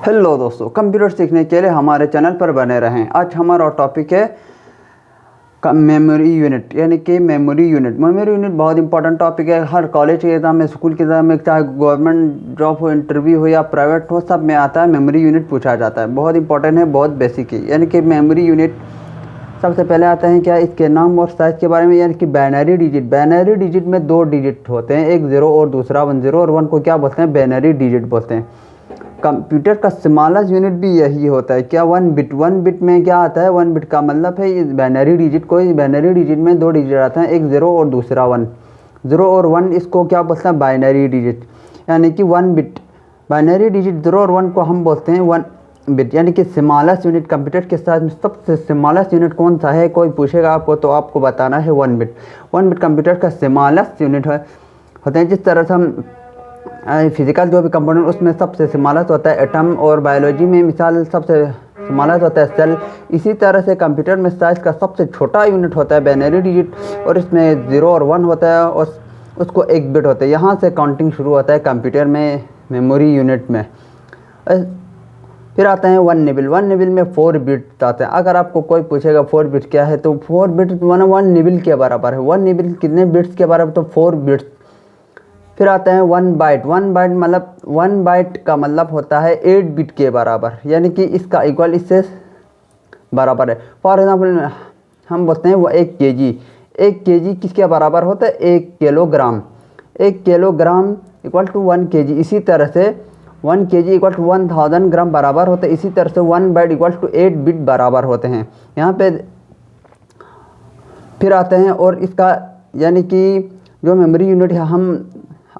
Hello दोस्तों, computer सीखने के लिए हमारे चैनल पर बने रहें। आज हमारा टॉपिक है मेमोरी यूनिट, यानी कि मेमोरी यूनिट बहुत इंपॉर्टेंट टॉपिक है। हर कॉलेज के एग्ज़ाम में, स्कूल के एग्ज़ाम में, चाहे गवर्नमेंट जॉब हो, इंटरव्यू हो या प्राइवेट हो, सब में आता है। मेमोरी यूनिट पूछा जाता है। बहुत इंपॉर्टेंट है, बहुत बेसिक है। यानी कि मेमोरी यूनिट सबसे पहले आता है क्या, इसके नाम और साइज़ के बारे में। यानी कि बाइनरी डिजिट में 2 डिजिट होते हैं, एक 0 और दूसरा 1। 0 और 1 को क्या बोलते हैं? बाइनरी डिजिट बोलते हैं। कंप्यूटर का स्मॉलेस्ट यूनिट भी यही होता है क्या, 1 बिट। 1 बिट में क्या आता है? 1 बिट का मतलब है इस बाइनरी डिजिट को। इस बाइनरी डिजिट में 2 डिजिट आते हैं, एक 0 और दूसरा 1। 0 और 1 इसको क्या बोलते हैं? Binary digit. यानी कि 1 बिट बाइनरी डिजिट 0 और 1 को हम बोलते हैं 1 बिट। यानी कि स्मॉलेस्ट यूनिट कंप्यूटर के साथ सबसे स्मॉलेस्ट यूनिट कौन सा है? कोई पूछेगा आपको तो आपको बताना है 1 बिट। 1 बिट कंप्यूटर का स्मॉलेस्ट यूनिट होते हैं। जिस तरह से हम फिजिकल जो भी कंपोनेंट उसमें सबसे स्मॉलेस्ट होता है एटम, और बायोलॉजी में मिसाल सबसे स्मॉलेस्ट होता है सेल। इसी तरह से कंप्यूटर में साइज़ का सबसे छोटा यूनिट होता है बाइनरी डिजिट, और इसमें 0 और 1 होता है, और उसको 1 बिट होता है। यहाँ से काउंटिंग शुरू होता है कंप्यूटर में मेमोरी यूनिट में। फिर आते हैं 1 निबल। 1 निबल में 4 बिट्स आते हैं। अगर आपको कोई पूछेगा 4 बिट क्या है, तो 4 बिट 1 निबल के बराबर है। 1 निबल कितने बिट्स के बराबर? तो 4 बिट्स। फिर आते हैं 1 बाइट। 1 बाइट मतलब 1 बाइट का मतलब होता है 8 बिट के बराबर, यानी कि इसका इक्वल इससे बराबर है। फॉर एग्जांपल हम बोलते हैं वो 1 केजी। 1 केजी किसके बराबर होता है? 1 kilogram. 1 kilogram equal to 1 KG. इसी तरह से 1 केजी इक्वल टू 1000 ग्राम बराबर होता है। इसी तरह से 1 बाइट इक्वल टू 8 बिट बराबर होते हैं यहाँ पे। फिर आते हैं और इसका यानी कि जो मेमोरी यूनिट है, हम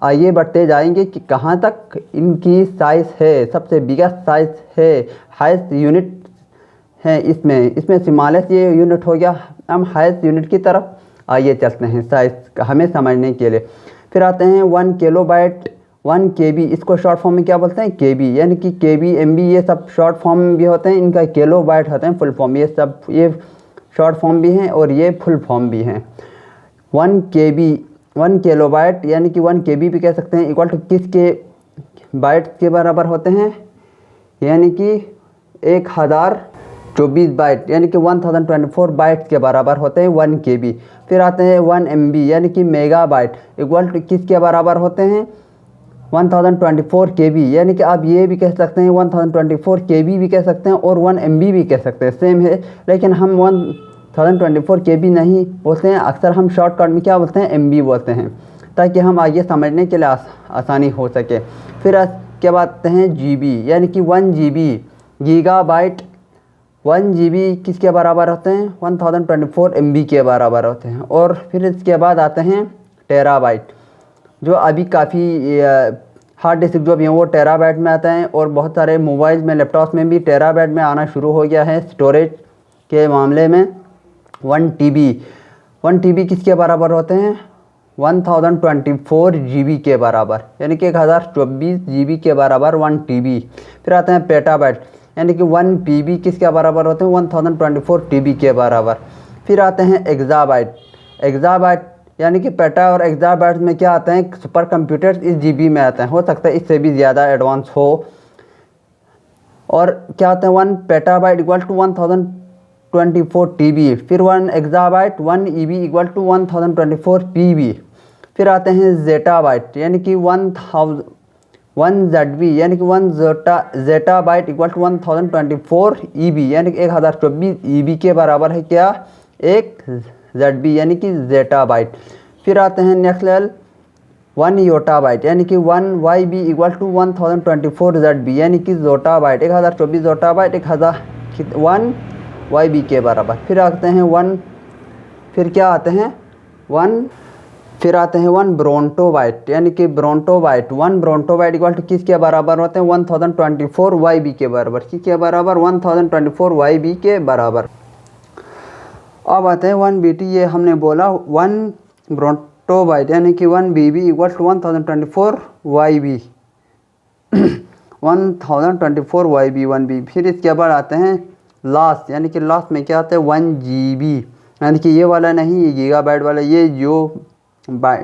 आइए बढ़ते जाएंगे कि कहाँ तक इनकी साइज़ है। सबसे बिगेस्ट साइज़ है, हाईएस्ट यूनिट है इसमें स्मॉलेस्ट ये यूनिट हो गया। हम हाईएस्ट यूनिट की तरफ आइए चलते हैं साइज़ हमें समझने के लिए। फिर आते हैं 1 किलोबाइट, 1 केबी। इसको शॉर्ट फॉर्म में क्या बोलते हैं? केबी। यानी कि केबी, एमबी ये सब शॉर्ट फॉर्म में भी होते हैं। इनका किलोबाइट होते हैं फुल फॉर्म। ये सब ये शॉर्ट फॉर्म भी हैं और ये फुल फॉर्म भी हैं। 1 केबी 1 किलोबाइट यानी कि 1 केबी भी कह सकते हैं, इक्वल टू किसके बाइट के बराबर होते हैं? यानी कि 1024 बाइट, यानी कि 1024 बाइट्स के बराबर होते हैं 1 केबी। फिर आते हैं 1 एमबी यानी कि मेगाबाइट, इक्वल टू किसके बराबर होते हैं? 1024 केबी। यानी कि आप ये भी कह सकते हैं 1024 केबी भी कह सकते हैं और 1 एमबी भी कह सकते हैं, सेम है। लेकिन हम 1024 केबी नहीं बोलते हैं, अक्सर हम शॉर्टकट में क्या बोलते हैं? एमबी बोलते हैं, ताकि हम आगे समझने के लिए आसानी हो सके। फिर क्या बात हैं? जीबी, यानी कि 1 जीबी गीगाबाइट। 1 जीबी किसके बराबर होते हैं? 1024 एमबी के बराबर होते हैं। और फिर इसके बाद आते हैं टेराबाइट, जो अभी काफ़ी हार्ड डिस्क जो भी हैं वो टेराबाइट में आते हैं, और बहुत सारे मोबाइल में, लैपटॉप में भी टेराबाइट में आना शुरू हो गया है स्टोरेज के मामले में। 1 टीबी 1 टीबी किसके बराबर होते हैं? 1024 जीबी के बराबर, यानी कि 1024 जीबी के बराबर 1 टीबी। फिर आते हैं पेटाबाइट, यानी कि 1 पीबी किसके बराबर होते हैं? 1024 टीबी के बराबर। फिर आते हैं एक्साबाइट यानी कि पेटा और एक्साबाइट में क्या आते हैं? सुपर कंप्यूटर इस जीबी में आते हैं, हो सकता है इससे भी ज़्यादा एडवांस हो। और क्या आते हैं? 1 पेटाबाइट इक्वल टू 1024 टीबी। फिर 1 exabyte 1 EB equal to 1024 PB. फिर आते हैं जेटाबाइट, यानी कि 1 जेडबी, यानी कि 1 जेटाबाइट इक्वल टू 1024 ईबी, यानी कि 1024 ईबी के बराबर है क्या? 1 जेडबी, यानी कि जेटाबाइट। फिर आते हैं नेक्स्ट लेवल 1 योटाबाइट, यानी कि 1 वाईबी इक्वल टू 1024 जेडबी, यानी कि जोटाबाइट, 1024 जोटाबाइट 1 वाईबी के बराबर। फिर आते हैं 1 फिर क्या आते हैं 1 फिर आते हैं 1 ब्रोंटोबाइट, यानी कि 1 ब्रोंटोबाइट इक्वल टू किसके बराबर होते हैं? 1024 वाईबी के बराबर। किसके बराबर? 1024 वाईबी के बराबर। अब आते हैं 1 बीटी, ये हमने बोला 1 ब्रोंटोबाइट, यानी कि 1 BB equal to 1024 YB 1024 YB 1 B. फिर इसके बाद आते हैं लास्ट, यानी कि लास्ट में क्या आता है? 1 जीबी, यानी कि ये वाला नहीं, ये गीगाबाइट वाला, ये जियोबाइट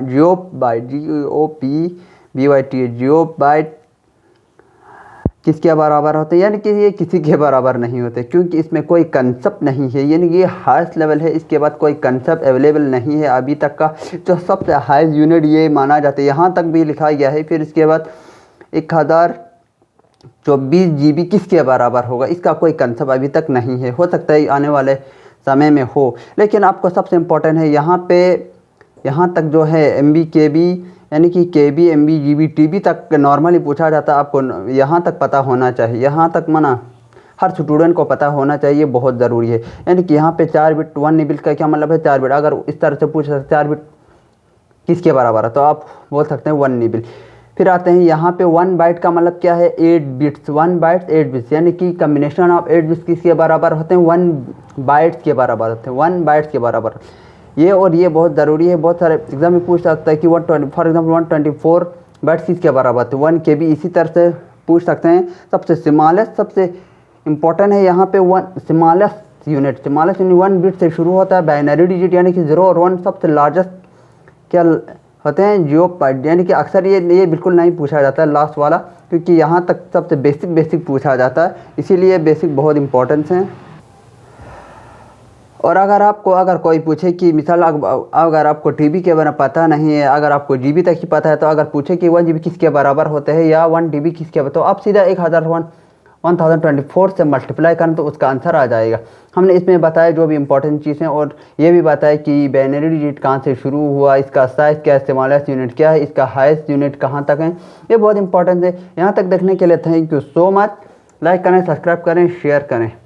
GOPBYT जियोबाइट किसके बराबर होते हैं, यानी कि ये किसी के बराबर नहीं होते, क्योंकि इसमें कोई कंसेप्ट नहीं है, यानी कि ये हाईएस्ट लेवल है। इसके बाद कोई कंसेप्ट अवेलेबल नहीं है अभी तक का। जो सबसे हाईएस्ट यूनिट ये माना जाता है, यहाँ तक भी लिखा गया है। फिर इसके बाद 1024 GB किसके बराबर होगा, इसका कोई कंसेप्ट अभी तक नहीं है। हो सकता है आने वाले समय में हो, लेकिन आपको सबसे इम्पोर्टेंट है यहाँ तक जो है MB KB, यानी कि KB MB GB TB तक नॉर्मली पूछा जाता है। आपको यहाँ तक पता होना चाहिए, यहाँ तक मना हर स्टूडेंट को पता होना चाहिए, बहुत ज़रूरी है। यानी कि यहाँ पे 4 बिट 1 निबिल का क्या मतलब है, 4 बिट। अगर इस तरह से पूछ सकते 4 बिट किसके बराबर है, तो आप बोल सकते हैं 1 निबिल। फिर आते हैं यहाँ पे 1 बाइट का मतलब क्या है, 8 बिट्स। 1 बाइट्स 8 बिट्स, यानी कि कम्बिनेशन ऑफ 8 बिट्स किसके बराबर होते हैं, 1 बाइट्स के बराबर होते हैं, 1 बाइट्स के बराबर। ये और ये बहुत ज़रूरी है, बहुत सारे एग्जाम में पूछ सकता है कि 120 फॉर एग्जाम्पल 124 बाइट्स किसके बराबर थे, 1 KB। इसी तरह से पूछ सकते हैं। सबसे स्मॉलेस्ट, सबसे इम्पोर्टेंट है यहाँ पे स्मॉलेस्ट यूनिट 1 बिट से शुरू होता है। बाइनरी डिजिट यानी कि 0 और 1 सबसे लार्जेस्ट क्या होते हैं, 0 बाइट। यानी कि अक्सर ये बिल्कुल नहीं पूछा जाता है लास्ट वाला, क्योंकि यहाँ तक सबसे बेसिक पूछा जाता है, इसीलिए बेसिक बहुत इंपॉर्टेंट हैं। और अगर कोई पूछे कि मिसाल अगर आपको TB के बारे में पता नहीं है, अगर आपको GB तक ही पता है, तो अगर पूछे कि 1 GB किसके बराबर होते हैं या 1 TB किसके बराबर, तो आप सीधा 1024 से मल्टीप्लाई करें तो उसका आंसर आ जाएगा। हमने इसमें बताया जो भी इंपॉर्टेंट चीज़ हैं, और ये भी बताया कि बाइनरी डिजिट कहाँ से शुरू हुआ, इसका साइज़ क्या है, स्मॉलेस्ट यूनिट क्या है, इसका हाईएस्ट यूनिट कहाँ तक है, ये बहुत इंपॉर्टेंट है। यहाँ तक देखने के लिए thank you so much. Like करें, सब्सक्राइब करें, शेयर करें।